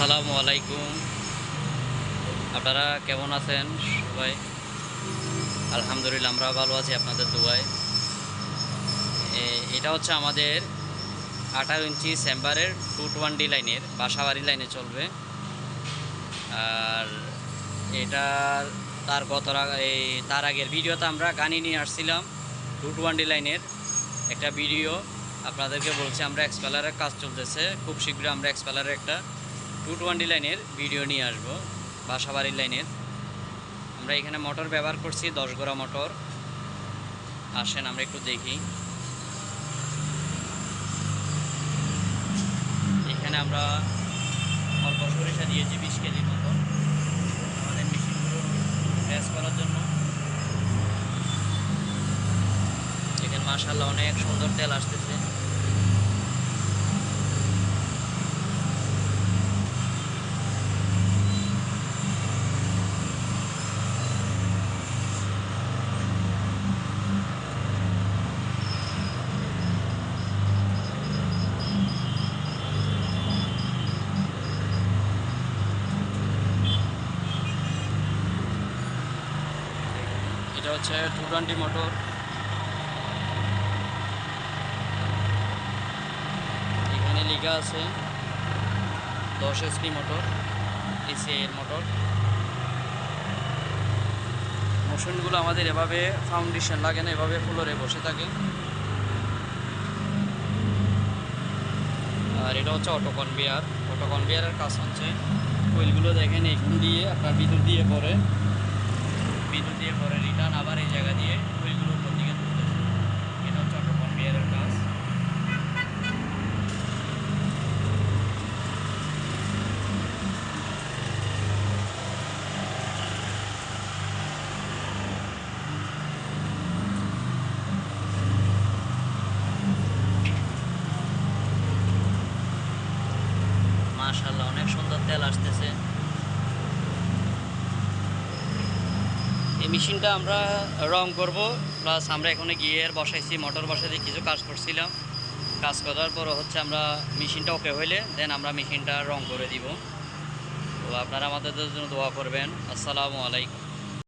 আসসালামু আলাইকুম। আপনারা কেমন আছেন সবাই? আলহামদুলিল্লাহ, আমরা ভালো আছি আপনাদের দোয়ায়। এটা হচ্ছে আমাদের 18 ইঞ্চি চেম্বারের 220 লাইনের বাসাবাড়ি লাইনে চলবে। আর এটা তার আগের ভিডিওতে আমরা গানি নিয়ে আসছিলাম 220 লাইনের একটা ভিডিও। আপনাদেরকে বলছি আমরা এক্সপেলারের কাজ চলতেছে, খুব শীঘ্রই আমরা এক্সপেলারের একটা 220 লাইনের ভিডিও নিয়ে আসবো বাসাবাড়ির লাইনের। আমরা এখানে মোটর ব্যবহার করছি 10 গোড়া মোটর। আসেন আমরা একটু দেখি। এখানে আমরা অল্প সরিষা দিয়েছি 20 কেজির মতো আমাদের মেশিনগুলো রেস করার জন্য। এখানে মাশাআল্লাহ অনেক সুন্দর তেল আসতেছে। এটা হচ্ছে 220 মোটর। এখানে লেখা আছে 10 HP মোটর, এসিআই মোটর। মেশিনগুলো আমাদের এভাবে ফাউন্ডেশন লাগে না, এভাবে ফ্লোরে বসে থাকে। আর এটা হচ্ছে অটো কনভেয়ারের কাজ হচ্ছে। কোয়েলগুলো দেখেন এখান দিয়ে আপনার বিদ্যুৎ দিয়ে পরে রিটার্ন আবার এই জায়গা দিয়ে কোয়েলগুলো উপর দিকে তুলতেছে। এটা হচ্ছে অটো কনভেয়ারের কাজ। মাশাআল্লাহ অনেক সুন্দর তেল আসতেছে। এই মেশিনটা আমরা রং করব, প্লাস আমরা এখানে গিয়ার বসাইছি, মোটর বসাইছি, কিছু কাজ করছিলাম। কাজ করার পর হচ্ছে আমরা মেশিনটা ওকে হইলে দেন আমরা মেশিনটা রং করে দিব। তো আপনারা আমাদের জন্য দোয়া করবেন। আসসালামু আলাইকুম।